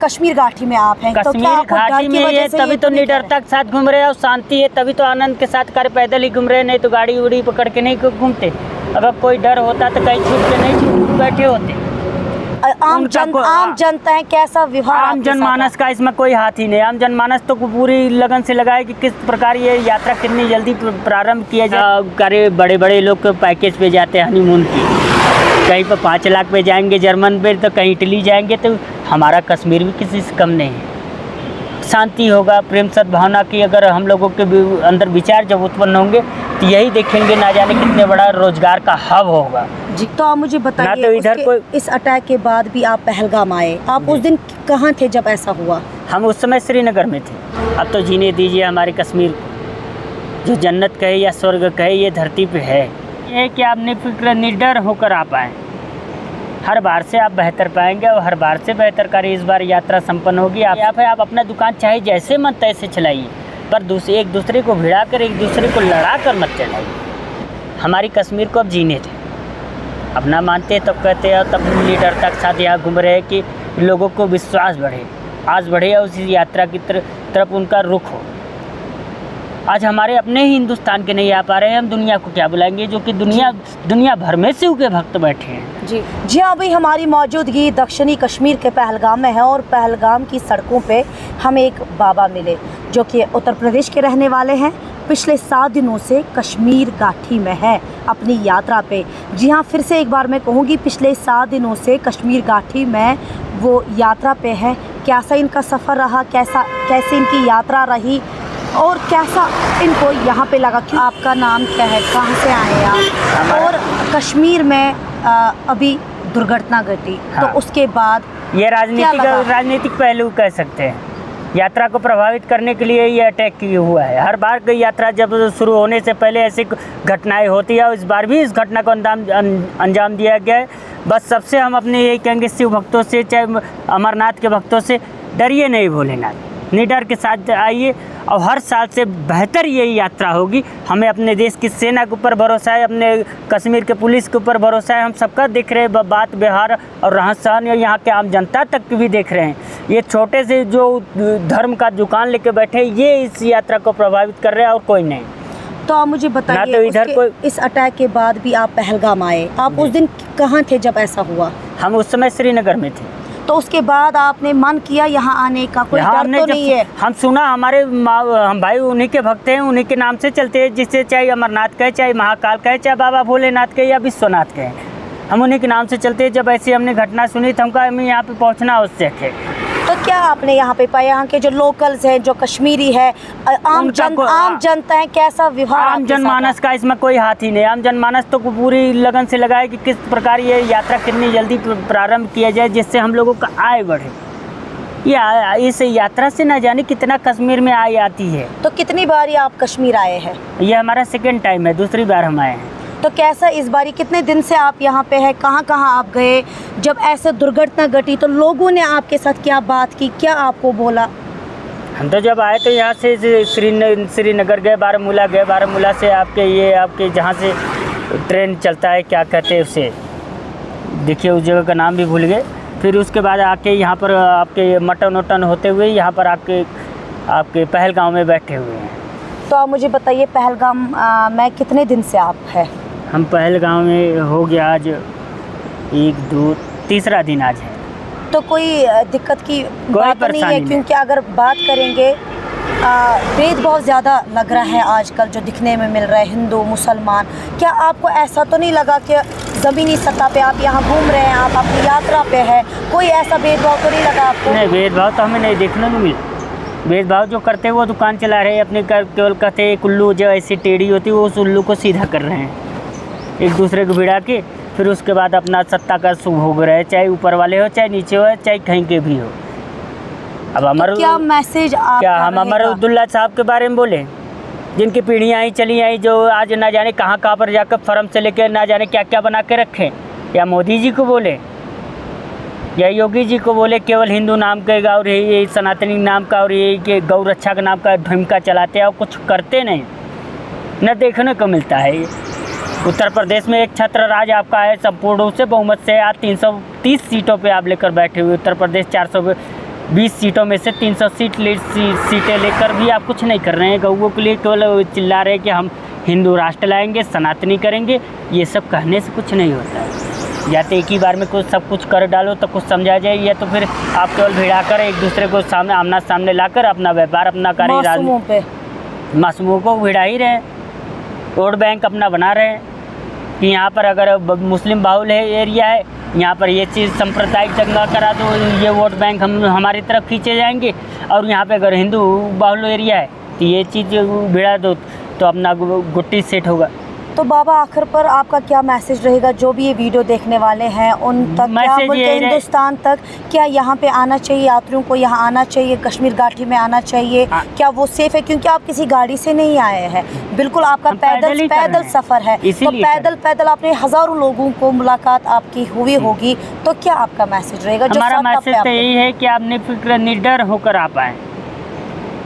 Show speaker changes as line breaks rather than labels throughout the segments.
कश्मीर घाटी में आप हैं, तो क्या
कश्मीर घाटी में ये तभी तो निडरता के साथ घूम रहे हैं और शांति है, तभी तो आनंद के साथ कर पैदल ही घूम रहे हैं, नहीं तो गाड़ी उड़ी पकड़ के नहीं घूमते। अगर कोई डर होता तो कहीं छूट के नहीं छूट बैठे होते।
आम जनता है, कैसा व्यवहार?
आम जनमानस का इसमें कोई हाथ ही नहीं। आम जनमानस तो पूरी लगन से लगा है कि किस प्रकार ये यात्रा कितनी जल्दी प्रारंभ किया जाए। बड़े बड़े लोग पैकेज पे जाते हैं हनीमून की, कहीं पर 5 लाख पे जाएंगे जर्मन पे, तो कहीं इटली जाएंगे। तो हमारा कश्मीर भी किसी से कम नहीं है। शांति होगा, प्रेम सद्भावना की अगर हम लोगों के अंदर विचार जब उत्पन्न होंगे तो यही देखेंगे, ना जाने कितने बड़ा रोजगार का हब होगा
जी। तो आप मुझे बताइए,
तो इधर कोई
इस अटैक के बाद भी आप पहलगाम आए, आप उस दिन कहाँ थे जब ऐसा हुआ?
हम उस समय श्रीनगर में थे। अब तो जीने दीजिए हमारे कश्मीर, जो जन्नत कहे या स्वर्ग कहे, ये धरती पे है। ये कि आप निफिक्र निडर होकर आप आए, हर बार से आप बेहतर पाएंगे और हर बार से बेहतर करें। इस बार यात्रा संपन्न होगी। आप अपना दुकान चाहे जैसे मन तैसे चलाइए, पर एक दूसरे को भिड़ा कर, एक दूसरे को लड़ा कर मत चलाइए। हमारी कश्मीर को अब जीने थे, अपना मानते तब कहते हैं, तब निडरता के साथ यहाँ घूम रहे हैं कि लोगों को विश्वास बढ़े, आज बढ़े और उसी यात्रा की तरफ उनका रुख हो। आज हमारे अपने ही हिंदुस्तान के नहीं आ पा रहे हैं, हम दुनिया को क्या बुलाएंगे, जो कि दुनिया भर में शिव के भक्त बैठे हैं।
जी हाँ, अभी हमारी मौजूदगी दक्षिणी कश्मीर के पहलगाम में है और पहलगाम की सड़कों पे हमें एक बाबा मिले जो कि उत्तर प्रदेश के रहने वाले हैं। पिछले 7 दिनों से कश्मीर घाटी में है अपनी यात्रा पे। जी हाँ, फिर से एक बार मैं कहूँगी, पिछले 7 दिनों से कश्मीर घाटी में वो यात्रा पे है। कैसा इनका सफ़र रहा, कैसे इनकी यात्रा रही और कैसा इनको यहाँ पे लगा? कि आपका नाम क्या है, कहाँ से आए आप? और कश्मीर में अभी दुर्घटना घटी, तो उसके बाद
ये राजनीतिक पहलू कह सकते हैं। यात्रा को प्रभावित करने के लिए ये अटैक किया हुआ है। हर बार की यात्रा जब शुरू होने से पहले ऐसी घटनाएं होती है, और इस बार भी इस घटना को अंजाम दिया गया है। बस सबसे हम अपने यही कहेंगे, शिव भक्तों से, चाहे अमरनाथ के भक्तों से, डरिए नहीं भोलेनाथ, निडर के साथ आइए और हर साल से बेहतर यही यात्रा होगी। हमें अपने देश की सेना के ऊपर भरोसा है, अपने कश्मीर के पुलिस के ऊपर भरोसा है। हम सबका देख रहे हैं, बात व्यवहार और रहन सहन, यहाँ के आम जनता तक भी देख रहे हैं। ये छोटे से जो धर्म का दुकान लेके बैठे, ये इस यात्रा को प्रभावित कर रहे हैं और कोई नहीं।
तो आप मुझे बताइए,
तो इधर
इस अटैक के बाद भी आप पहलगाम आए, आप उस दिन कहाँ थे जब ऐसा हुआ?
हम उस समय श्रीनगर में थे।
तो उसके बाद आपने मन किया यहाँ आने का? कोई डर तो नहीं है?
हम सुना, हम भाई उन्हीं के भक्त हैं, उन्हीं के नाम से चलते हैं, जिससे चाहे अमरनाथ कहे, चाहे महाकाल कहे, चाहे बाबा भोलेनाथ कहे या विश्वनाथ कहे, हम उन्हीं के नाम से चलते हैं। जब ऐसी हमने घटना सुनी तो हमका हमें यहाँ पे पहुँचना आवश्यक है।
तो क्या आपने यहाँ पे पाया, यहाँ के जो लोकल्स हैं, जो कश्मीरी है, आम जनता है, कैसा व्यवहार?
आम जनमानस का इसमें कोई हाथ ही नहीं। आम जनमानस तो पूरी लगन से लगा है कि किस प्रकार ये यात्रा कितनी जल्दी प्रारंभ किया जाए, जिससे हम लोगों का आय बढ़े। इस यात्रा से ना जाने कितना कश्मीर में आय आती है।
तो कितनी बार आप कश्मीर आए हैं?
ये हमारा 2nd टाइम है, दूसरी बार हम आए हैं।
तो कैसा इस बारी, कितने दिन से आप यहाँ पे हैं, कहाँ कहाँ आप गए? जब ऐसे दुर्घटना घटी तो लोगों ने आपके साथ क्या बात की, क्या आपको बोला?
हम तो जब आए तो यहाँ से श्रीनगर गए, बारामूला गए, बारामूला से आपके जहाँ से ट्रेन चलता है, क्या कहते हैं उसे, देखिए उस जगह का नाम भी भूल गए। फिर उसके बाद आके यहाँ पर आपके मटन वटन होते हुए यहाँ पर आपके पहलगाम में बैठे हुए हैं।
तो आप मुझे बताइए, पहलगाम में कितने दिन से आप हैं?
हम पहलगाम में हो गया आज 1, 2, तीसरा दिन आज है।
तो कोई दिक्कत की बात नहीं है? क्योंकि अगर बात करेंगे, भेदभाव ज़्यादा लग रहा है आजकल जो दिखने में मिल रहा है, हिंदू मुसलमान। क्या आपको ऐसा तो नहीं लगा कि ज़मीनी सतह पे आप यहाँ घूम रहे हैं, आप अपनी यात्रा पे है, कोई ऐसा भेदभाव तो नहीं लगा आपको? नहीं,
भेदभाव तो हमें नहीं देखने को मिला। भेदभाव जो करते हैं वो दुकान चला रहे हैं अपने, केवल कहते हैं उल्लू जो ऐसी टेढ़ी होती है वो उस उल्लू को सीधा कर रहे हैं एक दूसरे को भिड़ा के। फिर उसके बाद अपना सत्ता का सुख भोग रहे हैं, चाहे ऊपर वाले हो, चाहे नीचे हो, चाहे कहीं के भी हो। अब
तो क्या मैसेज
हम अमर अब्दुल्ला साहब के बारे में बोले, जिनकी पीढ़ियाँ ही चली आई, जो आज ना जाने कहाँ पर जाकर फर्म से लेकर ना जाने क्या क्या बना के रखें, या मोदी जी को बोले या योगी जी को बोले, केवल हिंदू नाम के और यही सनातनी नाम का और यही के गौ रक्षा का नाम का भूमिका चलाते हैं और कुछ करते नहीं, न देखने को मिलता है। उत्तर प्रदेश में एक छत्र राज आपका है, संपूर्ण रूप से बहुमत से आज 330 सीटों पे आप लेकर बैठे हुए। उत्तर प्रदेश 20 सीटों में से 300 सीटें लेकर भी आप कुछ नहीं कर रहे हैं। गऊओं के लिए केवल चिल्ला रहे हैं कि हम हिंदू राष्ट्र लाएंगे, सनातनी करेंगे। ये सब कहने से कुछ नहीं होता है। या तो एक ही बार में कुछ सब कुछ कर डालो तो कुछ समझा जाए, या तो फिर आप केवल भिड़ा कर एक दूसरे को सामने आमना सामने लाकर अपना व्यापार अपना कार्य मासूमों को भिड़ा ही रहे, वोट बैंक अपना बना रहे हैं कि यहाँ पर अगर मुस्लिम बाहुल है एरिया है, यहाँ पर ये चीज़ सांप्रदायिक दंगा करा दो, ये वोट बैंक हमारी तरफ खींचे जाएंगे। और यहाँ पे अगर हिंदू बाहुल एरिया है तो ये चीज़ भिड़ा दो तो अपना गुट्टी सेट होगा।
तो बाबा आखिर पर आपका क्या मैसेज रहेगा जो भी ये वीडियो देखने वाले हैं उन तक? क्या बोलते हिंदुस्तान तक क्या यहाँ पे आना चाहिए, यात्रियों को यहाँ आना चाहिए, कश्मीर घाटी में आना चाहिए? क्या वो सेफ है? क्योंकि आप किसी गाड़ी से नहीं आए हैं, बिल्कुल आपका पैदल सफ़र है, तो पैदल आपने हज़ारों लोगों को मुलाकात आपकी हुई होगी, तो क्या आपका मैसेज रहेगा?
हमारा मैसेज तो यही है कि आप निफिक्र निडर होकर आ पाएँ।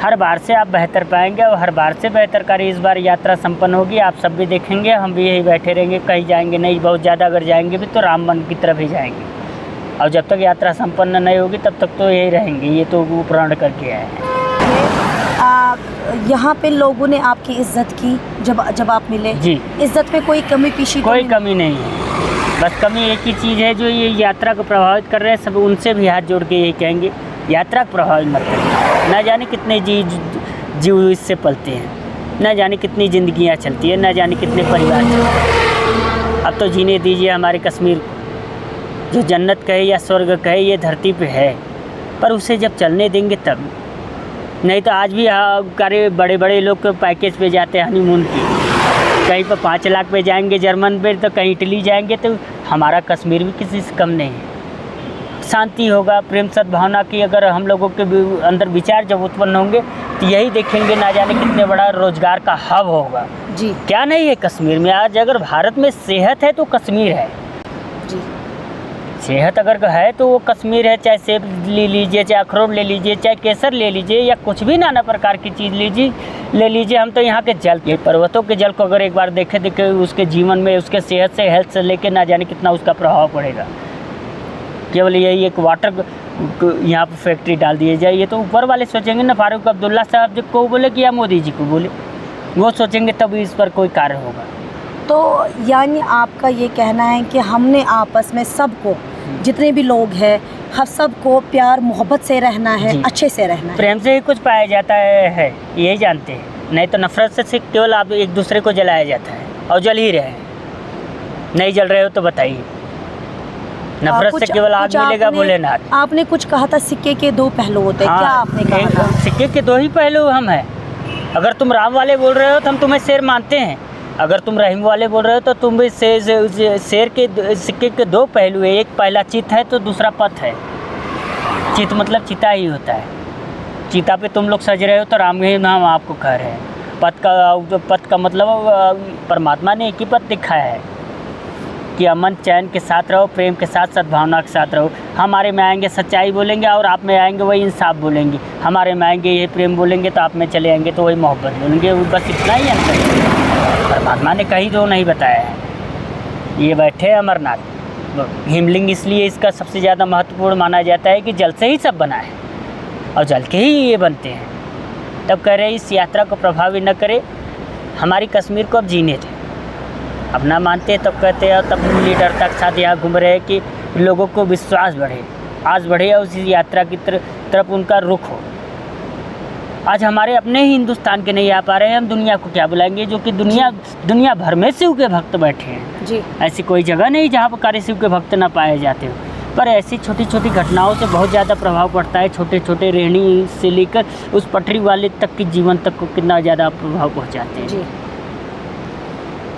हर बार से आप बेहतर पाएंगे और हर बार से बेहतर कार्य इस बार यात्रा संपन्न होगी। आप सब भी देखेंगे, हम भी यही बैठे रहेंगे, कहीं जाएंगे नहीं। बहुत ज़्यादा अगर जाएंगे भी तो राम वन की तरफ ही जाएंगे, और जब तक यात्रा संपन्न नहीं होगी तब तक तो यही रहेंगे। ये तो वो प्रण करके आए हैं।
यहाँ पे लोगों ने आपकी इज्जत की जब आप मिले जी, इज्जत में कोई कमी पेशी?
कोई कमी नहीं है, बस कमी एक ही चीज़ है जो ये यात्रा को प्रभावित कर रहे हैं। सब उनसे भी हाथ जोड़ के यही कहेंगे, यात्रा को प्रभावित मत करें। न जाने कितने जीव इससे पलते हैं, न जाने कितनी ज़िंदगियाँ चलती हैं, न जाने कितने परिवार चलते हैं। अब तो जीने दीजिए हमारे कश्मीर को, जो जन्नत कहे या स्वर्ग कहे ये धरती पे है, पर उसे जब चलने देंगे तब। नहीं तो आज भी कार्य बड़े बड़े लोग पैकेज पे जाते हैं हनीमून की, कहीं पर 5 लाख पे जाएंगे जर्मन पे, तो कहीं इटली जाएंगे। तो हमारा कश्मीर भी किसी से कम नहीं है। शांति होगा, प्रेम सद्भावना की अगर हम लोगों के अंदर विचार जब उत्पन्न होंगे तो यही देखेंगे, ना जाने कितने बड़ा रोजगार का हब होगा जी। क्या नहीं है कश्मीर में? आज अगर भारत में सेहत है तो कश्मीर है जी। सेहत अगर है तो वो कश्मीर है। चाहे सेब ले लीजिए, चाहे अखरोट ले लीजिए, चाहे केसर ले लीजिए, या कुछ भी नाना प्रकार की चीज़ ले लीजिए। हम तो यहाँ के जल के पर्वतों के जल को अगर एक बार देखे उसके जीवन में, उसके सेहत से, हेल्थ से लेके ना जाने कितना उसका प्रभाव पड़ेगा। केवल यही एक वाटर यहाँ पर फैक्ट्री डाल दिए जाए, ये तो ऊपर वाले सोचेंगे ना, फारूक अब्दुल्ला साहब जी को बोले कि या मोदी जी को बोले, वो सोचेंगे तब इस पर कोई कार्य होगा।
तो यानी आपका ये कहना है कि हमने आपस में सबको, जितने भी लोग हैं, हम सबको प्यार मोहब्बत से रहना है, अच्छे से रहना है।
प्रेम से ही कुछ पाया जाता है, यही जानते हैं। नहीं तो नफरत से केवल आप एक दूसरे को जलाया जाता है, और जल ही रहे। नहीं जल रहे हो तो बताइए, नफरत से केवल आग मिलेगा भोलेनाथ।
आपने कुछ कहा था सिक्के के 2 पहलू होते हैं, क्या आपने कहा था?
सिक्के के 2 ही पहलू हम हैं। अगर तुम राम वाले बोल रहे हो तो हम तुम्हें शेर मानते हैं, अगर तुम रहीम वाले बोल रहे हो तो तुम भी शेर के सिक्के के 2 पहलू है। एक पहला चित है तो दूसरा पथ है। चित मतलब चिता ही होता है। चिता पे तुम लोग सज रहे हो तो राम ही नाम आपको कह रहे हैं। पथ का मतलब परमात्मा ने एक ही पथ दिखाया है कि अमन चैन के साथ रहो, प्रेम के साथ, सद्भावना के साथ रहो। हमारे में आएंगे सच्चाई बोलेंगे, और आप में आएंगे वही इंसाफ बोलेंगे। हमारे में आएंगे ये प्रेम बोलेंगे, तो आप में चले आएंगे तो वही मोहब्बत बोलेंगे। बस इतना ही अंतर है। परमात्मा ने कहीं तो नहीं बताया है। ये बैठे अमरनाथ हिमलिंग, इसलिए इसका सबसे ज़्यादा महत्वपूर्ण माना जाता है कि जल से ही सब बना है, और जल के ही ये बनते हैं। तब कह रहे इस यात्रा को प्रभावित न करे, हमारी कश्मीर को अब जीने थे। अब ना मानते तब कहते हैं, तब लीडर तक साथ यहाँ घूम रहे हैं कि लोगों को विश्वास बढ़े, आज बढ़े, और उसी यात्रा की तरफ उनका रुख हो। आज हमारे अपने ही हिंदुस्तान के नहीं आ पा रहे हैं, हम दुनिया को क्या बुलाएंगे? जो कि दुनिया भर में शिव के भक्त बैठे हैं जी। ऐसी कोई जगह नहीं जहाँ पर कार्य शिव के भक्त ना पाए जाते हो। पर ऐसी छोटी छोटी घटनाओं से बहुत ज़्यादा प्रभाव पड़ता है। छोटे छोटे रेहड़ी से लेकर उस पटरी वाले तक के जीवन तक को कितना ज़्यादा प्रभाव पहुँचाते हैं जी।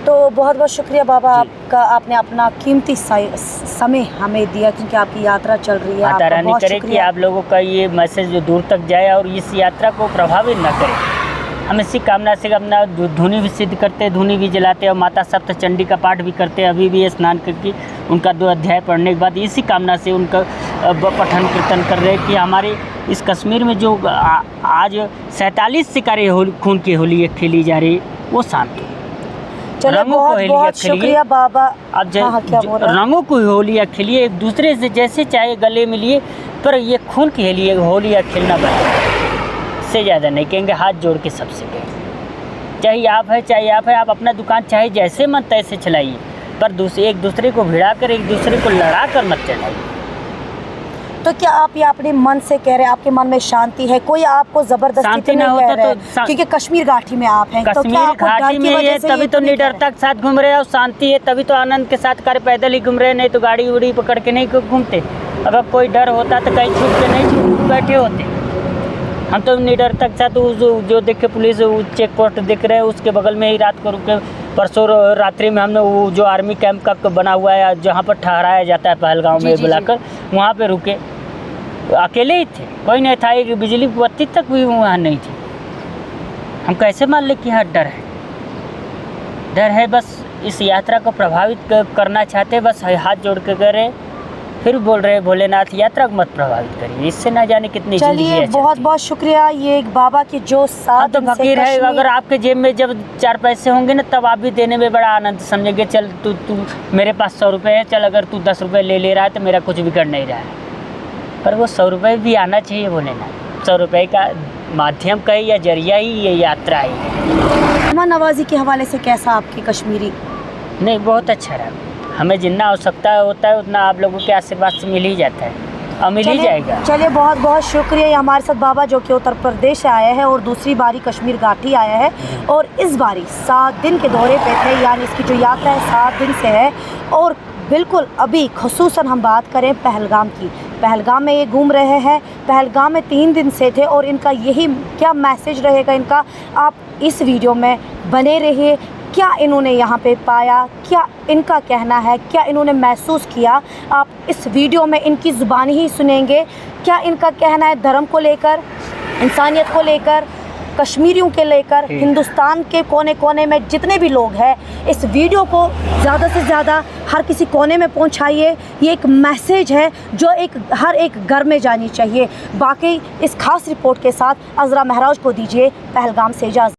तो बहुत बहुत शुक्रिया बाबा आपका, आपने अपना कीमती समय हमें दिया, क्योंकि आपकी यात्रा चल रही है।
माता रानी करे कि आप लोगों का ये मैसेज दूर तक जाए और इस यात्रा को प्रभावित न करे। हम इसी कामना से अपना धुनी भी सिद्ध करते, धुनी भी जलाते, और माता सप्त चंडी का पाठ भी करते। अभी भी स्नान करके उनका 2 अध्याय पढ़ने के बाद इसी कामना से उनका पठन कीर्तन कर रहे हैं कि हमारे इस कश्मीर में जो आज 47 शिकारे खून की होली खेली जा रही है वो शांत हो।
चलिए
रंगों को
बहुत
होलिया
बहुत
खेलिए।
शुक्रिया बाबा।
अब
हाँ, क्या बोल रहे हैं?
रंगों को होलिया खेलिए, एक दूसरे से जैसे चाहे गले मिलिए, पर ये खून की होलिया खेलना बंद, से ज़्यादा नहीं कहेंगे, हाथ जोड़ के सबसे कहेंगे। चाहे आप अपना दुकान चाहे जैसे मन तैसे चलाइए, पर एक दूसरे को भिड़ा कर, एक दूसरे को लड़ा कर मत चलाइए।
तो क्या आप ये अपने मन से कह रहे हैं, आपके मन में शांति है, कोई आपको जबरदस्ती
शांति
तो
ना
नहीं
होता
कह रहे
तो
हैं? क्योंकि कश्मीर घाटी में आप हैं, तो क्या
कश्मीर
आपको डर
घाटी
की
में
वजह
ये
से
तभी तो
इतनी कह रहे हैं?
निडरता के साथ घूम रहे हैं, और शांति है तभी तो आनंद के साथ कर पैदल ही घूम रहे हैं, नहीं तो गाड़ी उड़ी पकड़ के नहीं घूमते। अगर कोई डर होता तो कहीं छुप के नहीं बैठे होते। हम तो निडरता के साथ जो देख के पुलिस चेक पोस्ट दिख रहे हैं, उसके बगल में ही रात को रुके। परसों रात्रि में हमने वो जो आर्मी कैंप का बना हुआ है, जहाँ पर ठहराया जाता है पहलगाम
जी,
में
जी,
बुलाकर, वहाँ पे रुके, अकेले ही थे, कोई नहीं था, एक बिजली की बत्ती तक भी वहाँ नहीं थी। हम कैसे मान ले कि हाँ डर है, बस इस यात्रा को प्रभावित करना चाहते, बस हाथ जोड़ के करें, फिर बोल रहे भोलेनाथ यात्रा को मत प्रभावित करिए, इससे ना जाने कितनी जिंदगी
चलिए
है।
बहुत बहुत शुक्रिया। ये एक बाबा की जो साथ
तो फकीर है, अगर आपके जेब में जब 4 पैसे होंगे ना, तब आप भी देने में बड़ा आनंद समझेंगे। चल तू मेरे पास 100 रुपये है, चल अगर तू 10 रुपये ले रहा है तो मेरा कुछ बिगड़ नहीं रहा है, पर वो 100 रुपये भी आना चाहिए भोलेनाथ। 100 रुपये का माध्यम का ही या जरिया ही ये यात्रा है।
मेहमान नवाजी के हवाले से कैसा आपकी कश्मीरी?
नहीं, बहुत अच्छा रहा। हमें जितना आवश्यकता होता है उतना आप लोगों के आशीर्वाद से मिल ही जाता है, और मिल ही जाएगा।
चलिए बहुत बहुत शुक्रिया। ये हमारे साथ बाबा जो कि उत्तर प्रदेश से आया है और दूसरी बारी कश्मीर घाटी आया है, और इस बारी 7 दिन के दौरे पे थे, यानी इसकी जो यात्रा है 7 दिन से है। और बिल्कुल अभी खुसूसन हम बात करें पहलगाम की, पहलगाम में ये घूम रहे हैं, पहलगाम में 3 दिन से थे, और इनका यही क्या मैसेज रहेगा इनका, आप इस वीडियो में बने रहिए। क्या इन्होंने यहाँ पे पाया, क्या इनका कहना है, क्या इन्होंने महसूस किया, आप इस वीडियो में इनकी ज़ुबानी ही सुनेंगे। क्या इनका कहना है धर्म को लेकर, इंसानियत को लेकर, कश्मीरियों के लेकर, हिंदुस्तान के कोने कोने में जितने भी लोग हैं, इस वीडियो को ज़्यादा से ज़्यादा हर किसी कोने में पहुंचाइए। ये एक मैसेज है जो हर एक घर में जानी चाहिए। बाकी इस खास रिपोर्ट के साथ अज़रा महराज को दीजिए पहलगाम से इजाज़त।